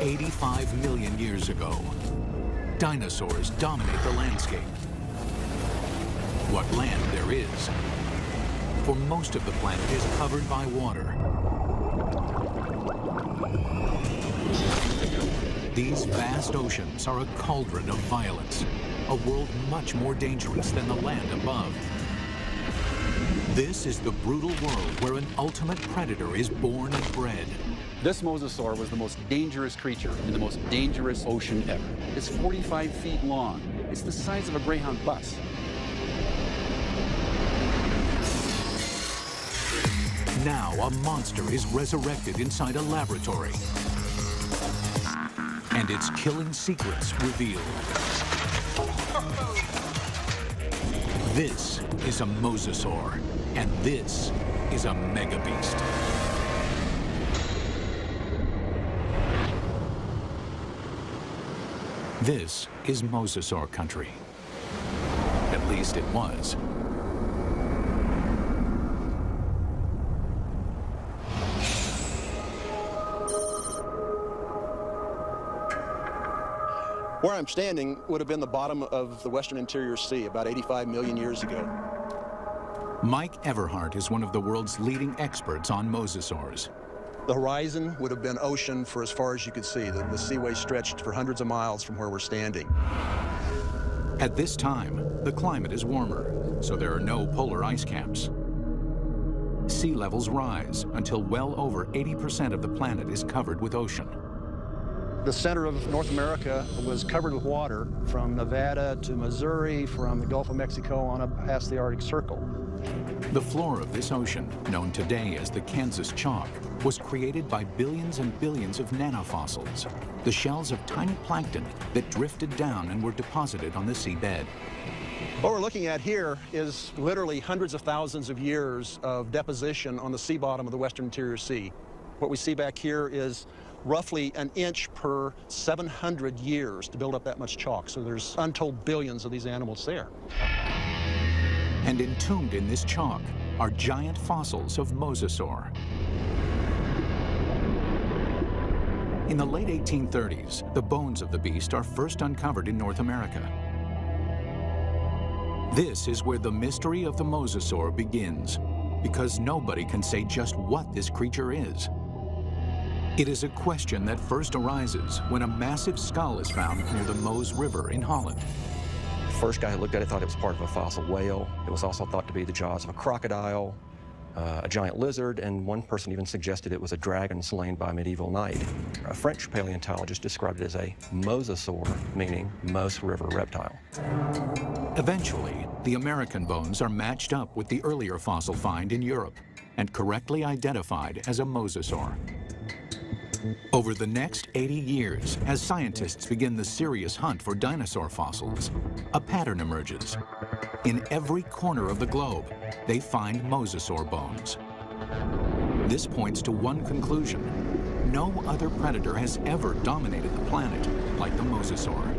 85 million years ago, dinosaurs dominate the landscape. What land there is, for most of the planet is covered by water. These vast oceans are a cauldron of violence, a world much more dangerous than the land above. This is the brutal world where an ultimate predator is born and bred. This mosasaur was the most dangerous creature in the most dangerous ocean ever. It's 45 feet long. It's the size of a Greyhound bus. Now a monster is resurrected inside a laboratory, and its killing secrets revealed. This is a mosasaur, and this is a megabeast. This is mosasaur country. At least it was. Where I'm standing would have been the bottom of the western interior sea about 85 million years ago. Mike Everhart is one of the world's leading experts on mosasaurs. The horizon would have been ocean for as far as you could see. The seaway stretched for hundreds of miles from where we're standing. At this time, the climate is warmer, so there are no polar ice caps. Sea levels rise until well over 80% of the planet is covered with ocean. The center of North America was covered with water from Nevada to Missouri, from the Gulf of Mexico on up past the Arctic Circle. The floor of this ocean, known today as the Kansas Chalk, was created by billions and billions of nanofossils, the shells of tiny plankton that drifted down and were deposited on the seabed. What we're looking at here is literally hundreds of thousands of years of deposition on the sea bottom of the western interior sea. What we see back here is roughly an inch per 700 years to build up that much chalk. So there's untold billions of these animals there. And entombed in this chalk are giant fossils of mosasaur. In the late 1830s, the bones of the beast are first uncovered in North America. This is where the mystery of the mosasaur begins, because nobody can say just what this creature is. It is a question that first arises when a massive skull is found near the Meuse River in Holland. The first guy who looked at it thought it was part of a fossil whale. It was also thought to be the jaws of a crocodile, a giant lizard, and one person even suggested it was a dragon slain by a medieval knight. A French paleontologist described it as a mosasaur, meaning Meuse River reptile. Eventually, the American bones are matched up with the earlier fossil find in Europe and correctly identified as a mosasaur. Over the next 80 years, as scientists begin the serious hunt for dinosaur fossils, a pattern emerges. In every corner of the globe, they find mosasaur bones. This points to one conclusion. No other predator has ever dominated the planet like the mosasaur.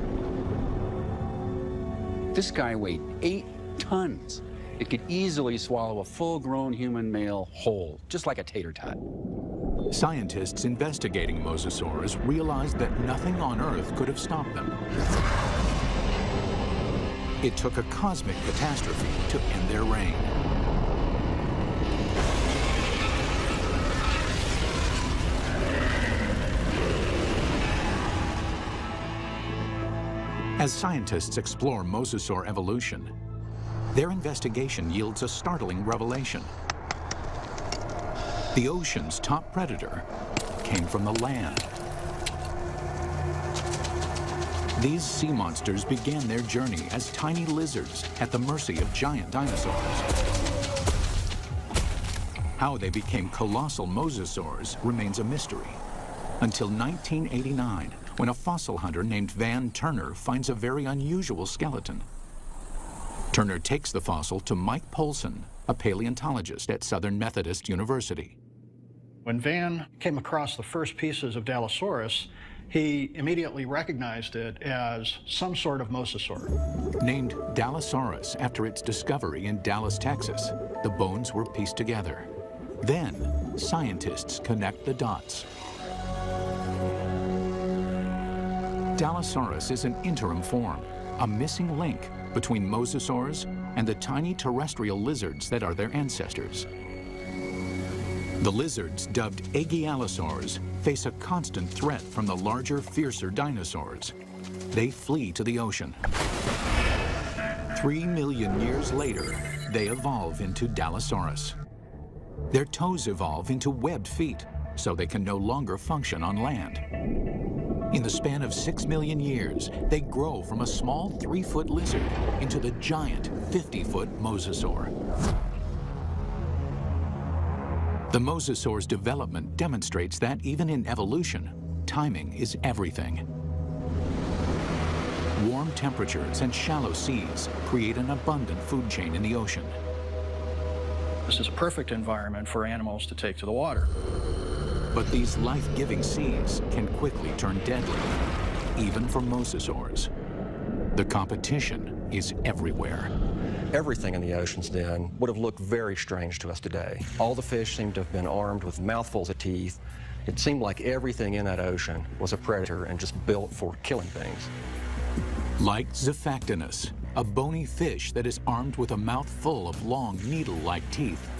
This guy weighed 8 tons. It could easily swallow a full-grown human male whole, just like a tater tot. Scientists investigating mosasaurs realized that nothing on Earth could have stopped them. It took a cosmic catastrophe to end their reign. As scientists explore mosasaur evolution, their investigation yields a startling revelation. The ocean's top predator came from the land. These sea monsters began their journey as tiny lizards at the mercy of giant dinosaurs. How they became colossal mosasaurs remains a mystery, until 1989, when a fossil hunter named Van Turner finds a very unusual skeleton. Turner takes the fossil to Mike Polson, a paleontologist at Southern Methodist University. When Van came across the first pieces of Dallosaurus, he immediately recognized it as some sort of mosasaur. Named Dallosaurus after its discovery in Dallas, Texas, the bones were pieced together. Then, scientists connect the dots. Dinosaurus is an interim form, a missing link between mosasaurs and the tiny terrestrial lizards that are their ancestors. The lizards, dubbed Aegialosaurs, face a constant threat from the larger, fiercer dinosaurs. They flee to the ocean. 3 million years later, they evolve into Dilophosaurus. Their toes evolve into webbed feet, so they can no longer function on land. In the span of 6 million years, they grow from a small 3-foot lizard into the giant 50-foot mosasaur. The mosasaur's development demonstrates that even in evolution, timing is everything. Warm temperatures and shallow seas create an abundant food chain in the ocean. This is a perfect environment for animals to take to the water. But these life-giving seas can quickly turn deadly, even for mosasaurs. The competition is everywhere. Everything in the oceans then would have looked very strange to us today. All the fish seemed to have been armed with mouthfuls of teeth. It seemed like everything in that ocean was a predator and just built for killing things. Like Zephactinus, a bony fish that is armed with a mouth full of long needle-like teeth.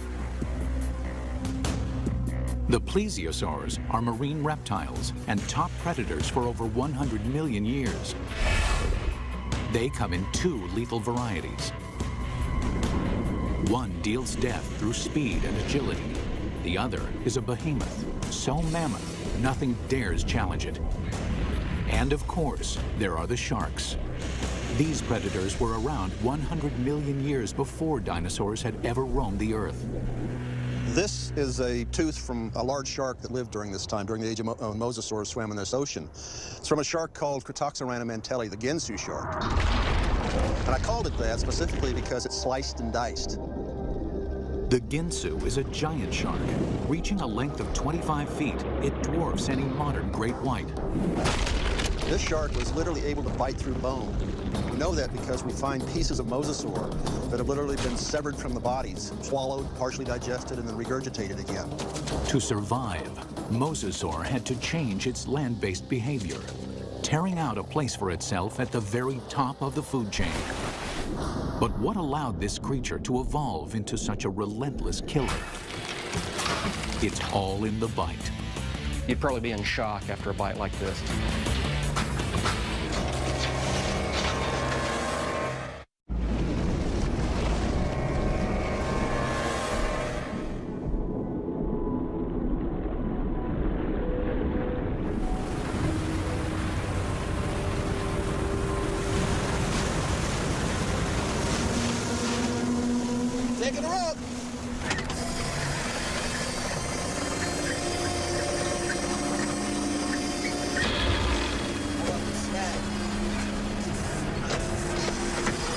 The plesiosaurs are marine reptiles and top predators for over 100 million years. They come in 2 lethal varieties. One deals death through speed and agility. The other is a behemoth, so mammoth, nothing dares challenge it. And of course, there are the sharks. These predators were around 100 million years before dinosaurs had ever roamed the earth. This is a tooth from a large shark that lived during this time, during the age of mosasaurs swam in this ocean. It's from a shark called Cretaceous Period, the genus shark. And I called it that specifically because it's sliced and diced. The Ginsu is a giant shark. Reaching a length of 25 feet, it dwarfs any modern great white. This shark was literally able to bite through bone. We know that because we find pieces of mosasaur that have literally been severed from the bodies, swallowed, partially digested, and then regurgitated again. To survive, mosasaur had to change its land-based behavior, tearing out a place for itself at the very top of the food chain. But what allowed this creature to evolve into such a relentless killer? It's all in the bite. You'd probably be in shock after a bite like this. Taking her up.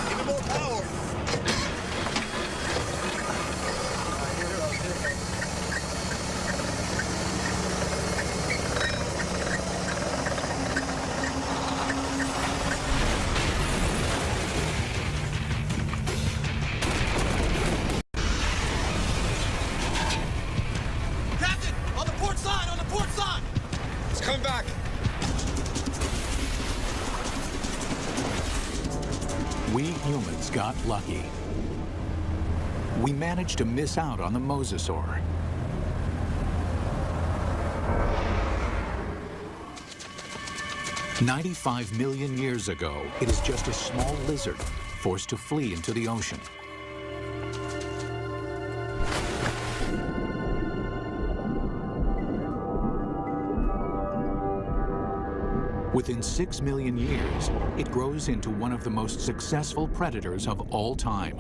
Give me more power. Captain, on the port side, on the port side. It's coming back. We humans got lucky. We managed to miss out on the mosasaur. "95 million years ago, it is just a small lizard forced to flee into the ocean. Within 6 million years, it grows into one of the most successful predators of all time.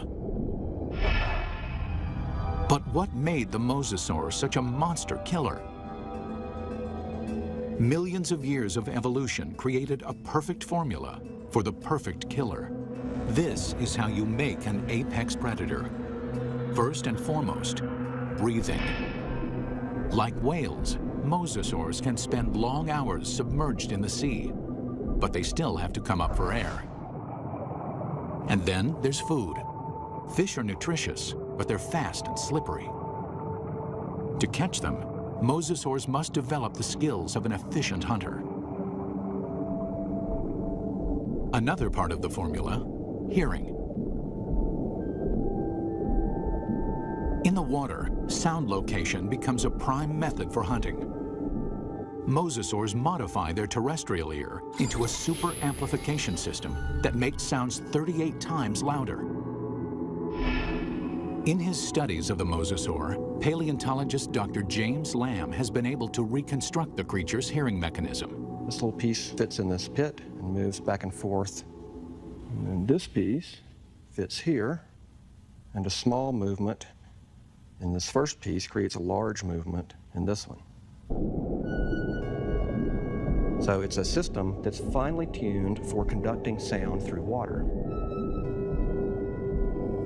But what made the mosasaur such a monster killer? Millions of years of evolution created a perfect formula for the perfect killer. This is how you make an apex predator. First and foremost, breathing. Like whales, mosasaurs can spend long hours submerged in the sea, but they still have to come up for air. And then there's food. Fish are nutritious, but they're fast and slippery. To catch them, mosasaurs must develop the skills of an efficient hunter. Another part of the formula, hearing. In the water, sound location becomes a prime method for hunting. Mosasaurs modify their terrestrial ear into a super amplification system that makes sounds 38 times louder. In his studies of the mosasaur, paleontologist Dr. James Lamb has been able to reconstruct the creature's hearing mechanism. This little piece fits in this pit and moves back and forth. And then this piece fits here, and a small movement in this first piece creates a large movement in this one. So it's a system that's finely tuned for conducting sound through water.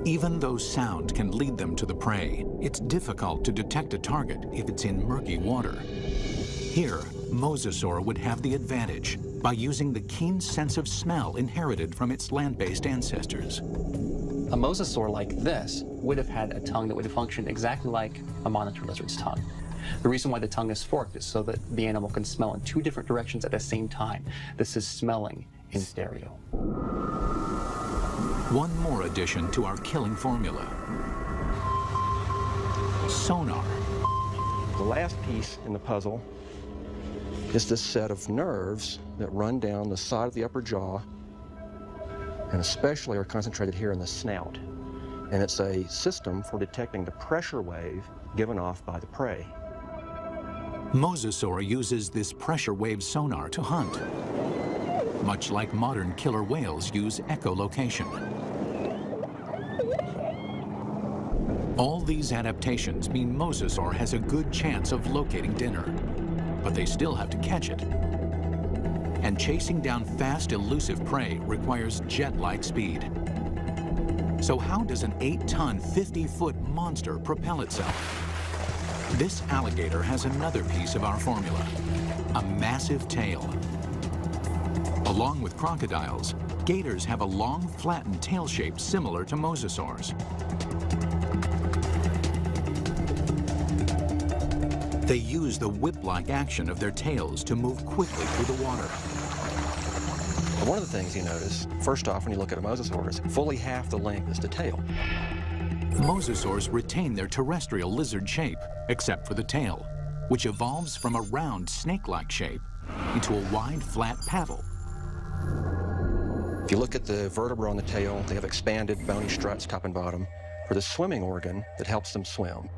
Even though sound can lead them to the prey, it's difficult to detect a target if it's in murky water. Here, mosasaur would have the advantage by using the keen sense of smell inherited from its land-based ancestors. A mosasaur like this would have had a tongue that would have functioned exactly like a monitor lizard's tongue. The reason why the tongue is forked is so that the animal can smell in two different directions at the same time. This is smelling in stereo. One more addition to our killing formula. Sonar. The last piece in the puzzle is this set of nerves that run down the side of the upper jaw and especially are concentrated here in the snout. And it's a system for detecting the pressure wave given off by the prey. Mosasaur uses this pressure wave sonar to hunt, much like modern killer whales use echolocation. All these adaptations mean mosasaur has a good chance of locating dinner, but they still have to catch it. And chasing down fast, elusive prey requires jet-like speed. So how does an 8-ton, 50-foot monster propel itself? This alligator has another piece of our formula, a massive tail. Along with crocodiles, gators have a long, flattened tail shape similar to mosasaurs. They use the whip-like action of their tails to move quickly through the water. One of the things you notice, first off, when you look at a mosasaur, is fully half the length is the tail. Mosasaurs retain their terrestrial lizard shape, except for the tail, which evolves from a round snake-like shape into a wide, flat paddle. If you look at the vertebrae on the tail, they have expanded bony struts top and bottom for the swimming organ that helps them swim.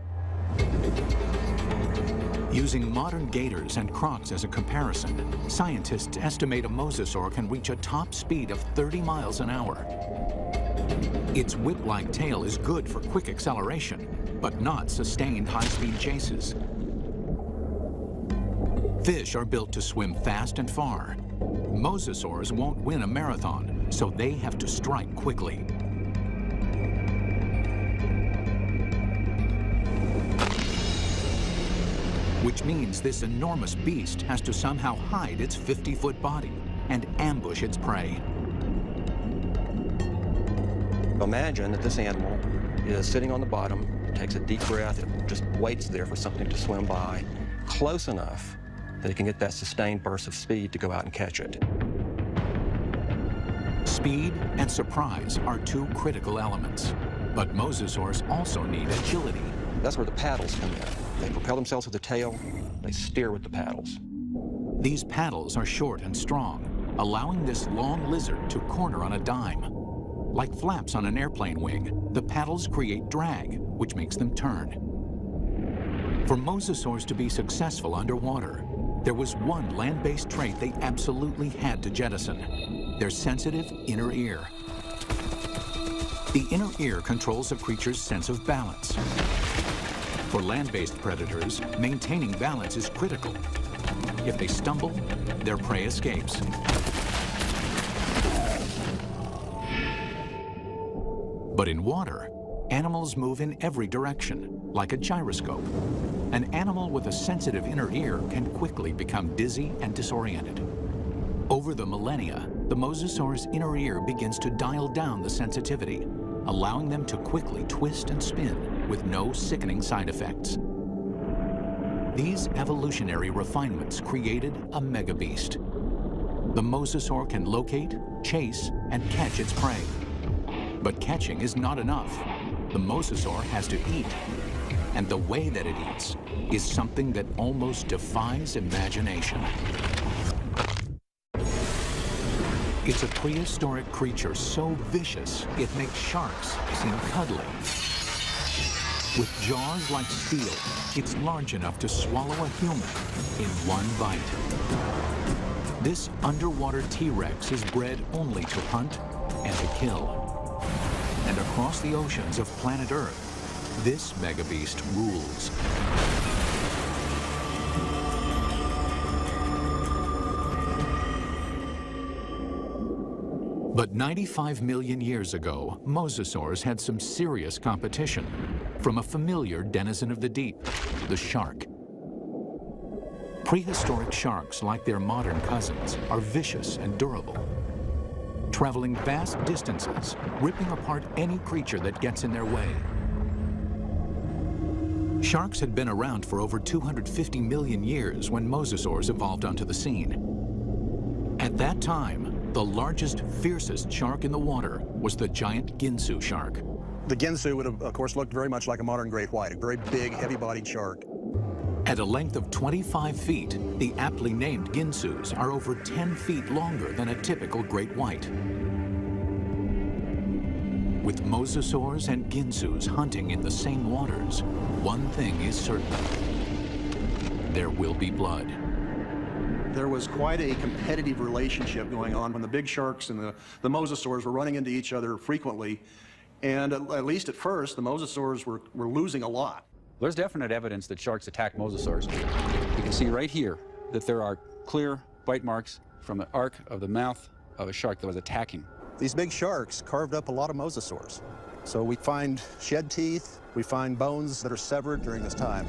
Using modern gators and crocs as a comparison, scientists estimate a mosasaur can reach a top speed of 30 miles an hour. Its whip-like tail is good for quick acceleration, but not sustained high-speed chases. Fish are built to swim fast and far. Mosasaurs won't win a marathon, so they have to strike quickly. Which means this enormous beast has to somehow hide its 50-foot body and ambush its prey. Imagine that this animal is sitting on the bottom, takes a deep breath, it just waits there for something to swim by, close enough that it can get that sustained burst of speed to go out and catch it. Speed and surprise are two critical elements, but mosasaurs also need agility. That's where the paddles come in. They propel themselves with the tail, they steer with the paddles. These paddles are short and strong, allowing this long lizard to corner on a dime. Like flaps on an airplane wing, the paddles create drag, which makes them turn. For mosasaurs to be successful underwater, there was one land-based trait they absolutely had to jettison: their sensitive inner ear. The inner ear controls a creature's sense of balance. For land-based predators, maintaining balance is critical. If they stumble, their prey escapes. But in water, animals move in every direction, like a gyroscope. An animal with a sensitive inner ear can quickly become dizzy and disoriented. Over the millennia, the mosasaur's inner ear begins to dial down the sensitivity, allowing them to quickly twist and spin with no sickening side effects. These evolutionary refinements created a megabeast. The mosasaur can locate, chase, and catch its prey. But catching is not enough. The mosasaur has to eat. And the way that it eats is something that almost defies imagination. It's a prehistoric creature so vicious, it makes sharks seem cuddly. With jaws like steel, it's large enough to swallow a human in one bite. This underwater T-Rex is bred only to hunt and to kill. And across the oceans of planet Earth, this megabeast rules. But 95 million years ago, mosasaurs had some serious competition from a familiar denizen of the deep, the shark. Prehistoric sharks, like their modern cousins, are vicious and durable, traveling vast distances, ripping apart any creature that gets in their way. Sharks had been around for over 250 million years when mosasaurs evolved onto the scene. At that time, the largest, fiercest shark in the water was the giant Ginsu shark. The Ginsu would have, of course, looked very much like a modern great white, a very big, heavy-bodied shark. At a length of 25 feet, the aptly named Ginsus are over 10 feet longer than a typical great white. With mosasaurs and Ginsus hunting in the same waters, one thing is certain: there will be blood. There was quite a competitive relationship going on when the big sharks and the mosasaurs were running into each other frequently. And at least at first, the mosasaurs were losing a lot. There's definite evidence that sharks attack mosasaurs. You can see right here that there are clear bite marks from the arc of the mouth of a shark that was attacking. These big sharks carved up a lot of mosasaurs. So we find shed teeth, we find bones that are severed during this time.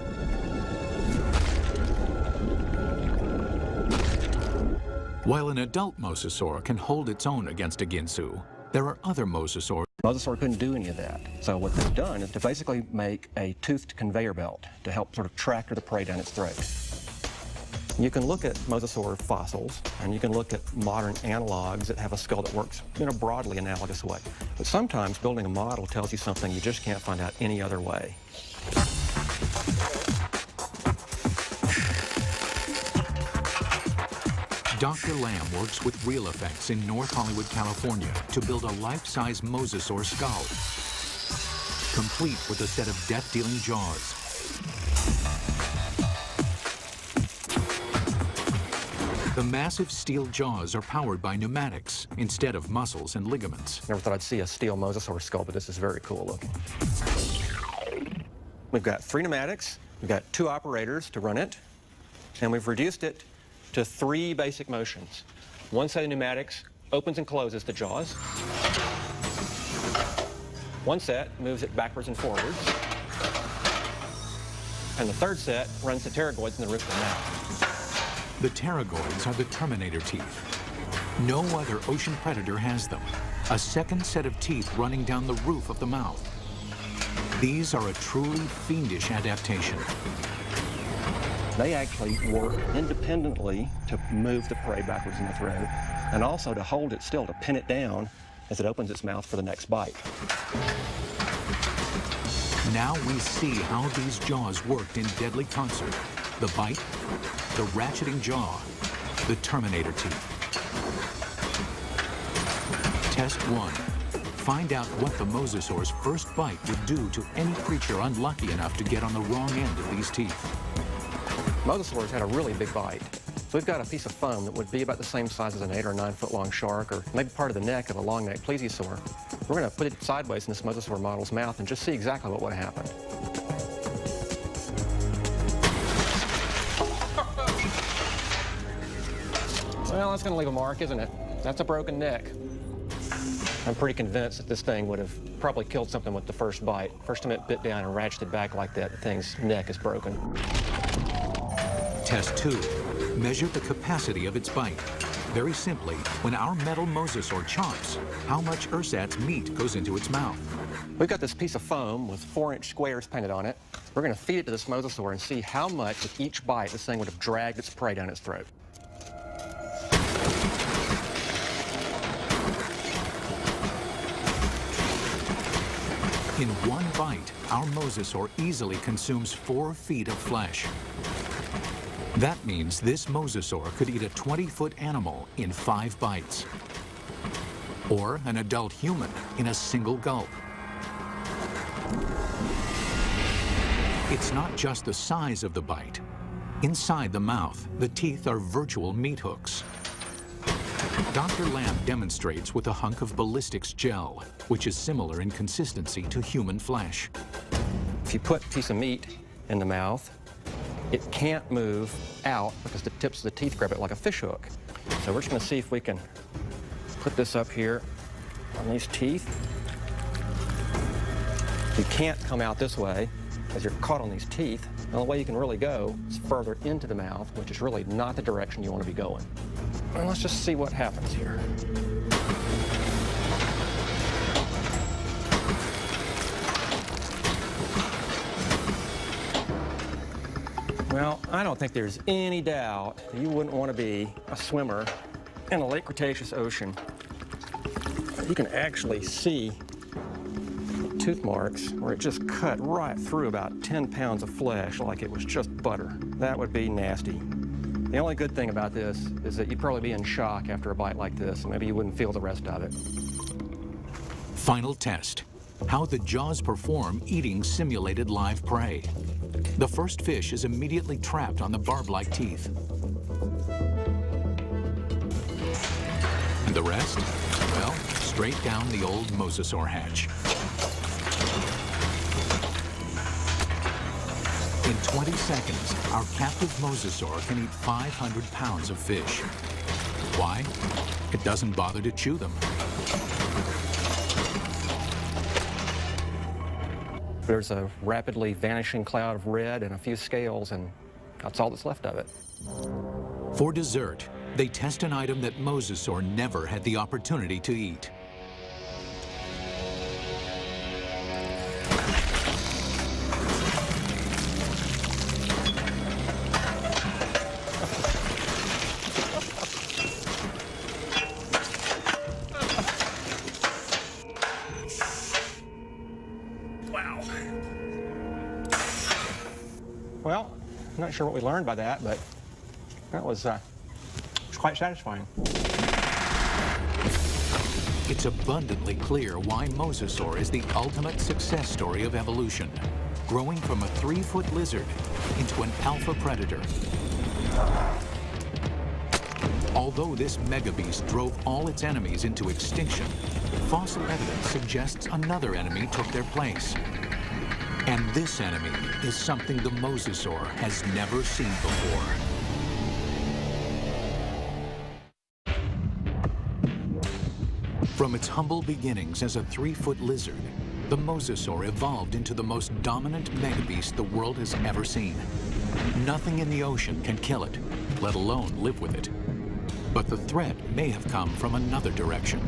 While an adult mosasaur can hold its own against a Ginsu, there are other mosasaurs. Mosasaur couldn't do any of that. So what they've done is to basically make a toothed conveyor belt to help sort of tractor the prey down its throat. You can look at mosasaur fossils, and you can look at modern analogs that have a skull that works in a broadly analogous way. But sometimes building a model tells you something you just can't find out any other way. Dr. Lamb works with Real Effects in North Hollywood, California, to build a life-size mosasaur skull, complete with a set of death-dealing jaws. The massive steel jaws are powered by pneumatics instead of muscles and ligaments. Never thought I'd see a steel mosasaur skull, but this is very cool looking. We've got 3 pneumatics, we've got 2 operators to run it, and we've reduced it to 3 basic motions. One set of pneumatics opens and closes the jaws. One set moves it backwards and forwards. And the third set runs the pterygoids in the roof of the mouth. The pterygoids are the terminator teeth. No other ocean predator has them. A second set of teeth running down the roof of the mouth. These are a truly fiendish adaptation. They actually work independently to move the prey backwards in the throat, and also to hold it still, to pin it down as it opens its mouth for the next bite. Now we see how these jaws worked in deadly concert. The bite, the ratcheting jaw, the terminator teeth. Test 1. Find out what the mosasaur's first bite would do to any creature unlucky enough to get on the wrong end of these teeth. Mosasaurs had a really big bite. So we've got a piece of foam that would be about the same size as an 8 or 9 foot long shark, or maybe part of the neck of a long neck plesiosaur. We're going to put it sideways in this mosasaur model's mouth and just see exactly what would have happened. Well, that's going to leave a mark, isn't it? That's a broken neck. I'm pretty convinced that this thing would have probably killed something with the first bite. First time it bit down and ratcheted back like that, the thing's neck is broken. Test 2. Measure the capacity of its bite. Very simply, when our metal mosasaur chomps, how much ersatz meat goes into its mouth? We've got this piece of foam with 4-inch squares painted on it. We're going to feed it to this mosasaur and see how much with each bite this thing would have dragged its prey down its throat. In one bite, our mosasaur easily consumes 4 feet of flesh. That means this mosasaur could eat a 20-foot animal in 5 bites, or an adult human in a single gulp. It's not just the size of the bite. Inside the mouth, the teeth are virtual meat hooks. Dr. Lamb demonstrates with a hunk of ballistics gel, which is similar in consistency to human flesh. If you put a piece of meat in the mouth, it can't move out because the tips of the teeth grab it like a fish hook. So we're just going to see if we can put this up here on these teeth. You can't come out this way because you're caught on these teeth. The only way you can really go is further into the mouth, which is really not the direction you want to be going. And let's just see what happens here. Well, I don't think there's any doubt that you wouldn't want to be a swimmer in the late Cretaceous ocean. You can actually see tooth marks where it just cut right through about 10 pounds of flesh like it was just butter. That would be nasty. The only good thing about this is that you'd probably be in shock after a bite like this, and maybe you wouldn't feel the rest of it. Final test: how the jaws perform eating simulated live prey. The first fish is immediately trapped on the barb-like teeth. And the rest? Well, straight down the old mosasaur hatch. In 20 seconds, our captive mosasaur can eat 500 pounds of fish. Why? It doesn't bother to chew them. There's a rapidly vanishing cloud of red and a few scales, and that's all that's left of it. For dessert, they test an item that mosasaur never had the opportunity to eat. Well, I'm not sure what we learned by that, but that was quite satisfying. It's abundantly clear why mosasaur is the ultimate success story of evolution, growing from a 3-foot lizard into an alpha predator. Although this megabeast drove all its enemies into extinction, fossil evidence suggests another enemy took their place. And this enemy is something the mosasaur has never seen before. From its humble beginnings as a 3-foot lizard, the mosasaur evolved into the most dominant megabeast the world has ever seen. Nothing in the ocean can kill it, let alone live with it. But the threat may have come from another direction.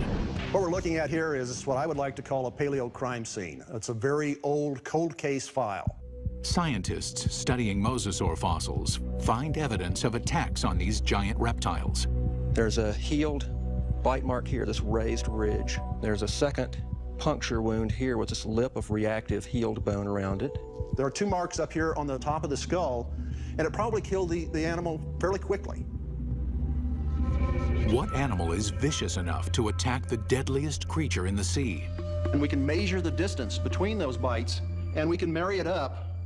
What we're looking at here is what I would like to call a paleo crime scene. It's a very old cold case file. Scientists studying mosasaur fossils find evidence of attacks on these giant reptiles. There's a healed bite mark here, this raised ridge. There's a second puncture wound here with this lip of reactive healed bone around it. There are 2 marks up here on the top of the skull, and it probably killed the animal fairly quickly. What animal is vicious enough to attack the deadliest creature in the sea? And we can measure the distance between those bites, and we can marry it up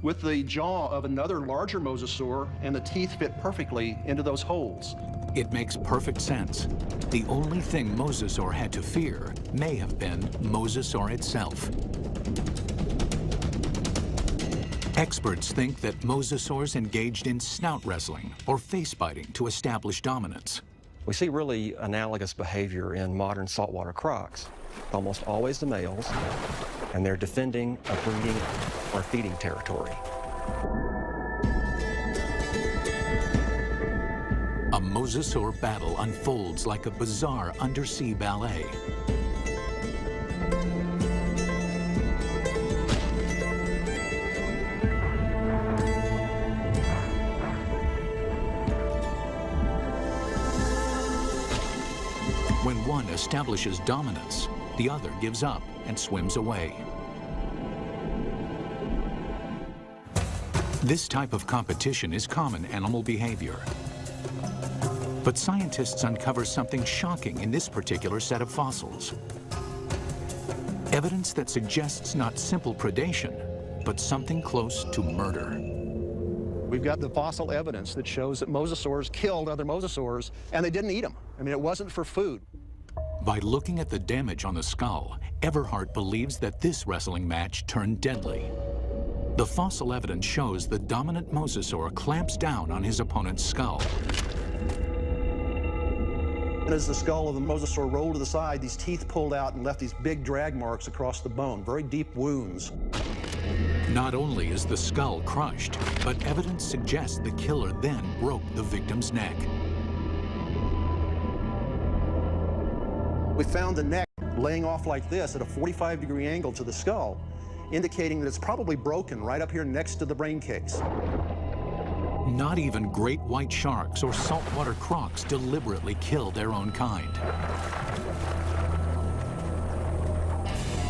with the jaw of another larger mosasaur, and the teeth fit perfectly into those holes. It makes perfect sense. The only thing mosasaur had to fear may have been mosasaur itself. Experts think that mosasaurs engaged in snout wrestling or face biting to establish dominance. We see really analogous behavior in modern saltwater crocs. Almost always the males, and they're defending a breeding or feeding territory. A mosasaur battle unfolds like a bizarre undersea ballet. When one establishes dominance, the other gives up and swims away. This type of competition is common animal behavior. But scientists uncover something shocking in this particular set of fossils. Evidence that suggests not simple predation, but something close to murder. We've got the fossil evidence that shows that mosasaurs killed other mosasaurs, and they didn't eat them. I mean, it wasn't for food. By looking at the damage on the skull, Everhart believes that this wrestling match turned deadly. The fossil evidence shows the dominant mosasaur clamps down on his opponent's skull. And as the skull of the mosasaur rolled to the side, these teeth pulled out and left these big drag marks across the bone, very deep wounds. Not only is the skull crushed, but evidence suggests the killer then broke the victim's neck. We found the neck laying off like this at a 45-degree angle to the skull, indicating that it's probably broken right up here next to the brain case. Not even great white sharks or saltwater crocs deliberately kill their own kind.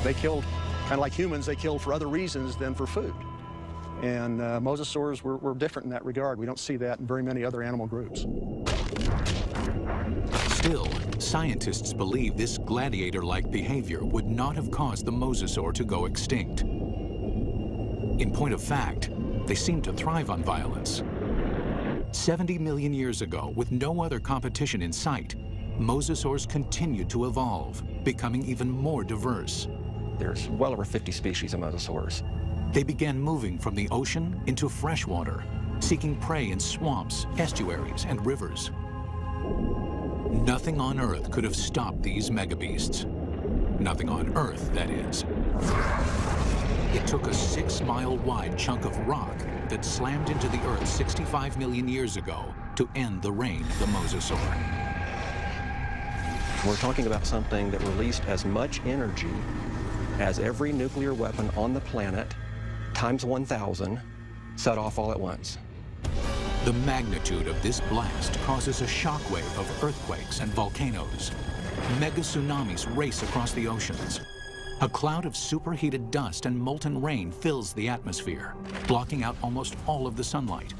They killed, kind of like humans, they killed for other reasons than for food. And mosasaurs were different in that regard. We don't see that in very many other animal groups. Still, scientists believe this gladiator-like behavior would not have caused the mosasaur to go extinct. In point of fact, they seem to thrive on violence. 70 million years ago, with no other competition in sight, mosasaurs continued to evolve, becoming even more diverse. There's well over 50 species of mosasaurs. They began moving from the ocean into freshwater, seeking prey in swamps, estuaries, and rivers. Nothing on Earth could have stopped these megabeasts. Nothing on Earth, that is. It took a 6-mile-wide chunk of rock that slammed into the Earth 65 million years ago to end the reign of the mosasaur. We're talking about something that released as much energy as every nuclear weapon on the planet, times 1,000, set off all at once. The magnitude of this blast causes a shockwave of earthquakes and volcanoes. Mega tsunamis race across the oceans. A cloud of superheated dust and molten rain fills the atmosphere, blocking out almost all of the sunlight.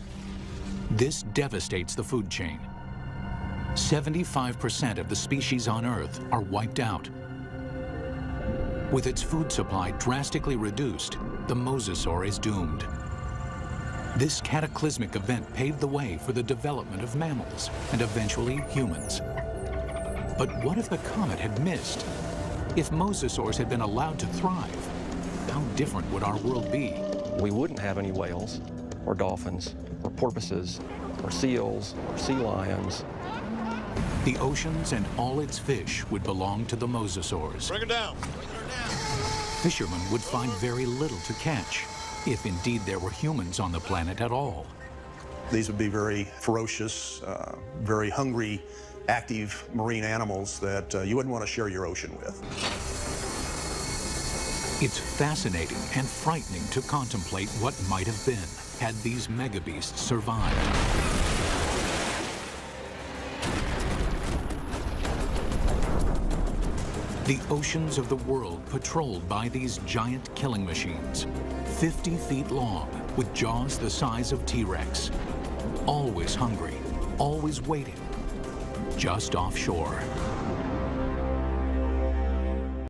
This devastates the food chain. 75% of the species on Earth are wiped out. With its food supply drastically reduced, the mosasaur is doomed. This cataclysmic event paved the way for the development of mammals and eventually humans. But what if the comet had missed? If mosasaurs had been allowed to thrive, how different would our world be? We wouldn't have any whales, or dolphins, or porpoises, or seals, or sea lions. The oceans and all its fish would belong to the mosasaurs. Bring it down. Fishermen would find very little to catch, if indeed there were humans on the planet at all. These would be very ferocious, very hungry, active marine animals that you wouldn't want to share your ocean with. It's fascinating and frightening to contemplate what might have been had these megabeasts survived. The oceans of the world patrolled by these giant killing machines, 50 feet long, with jaws the size of T-Rex. Always hungry, always waiting, just offshore.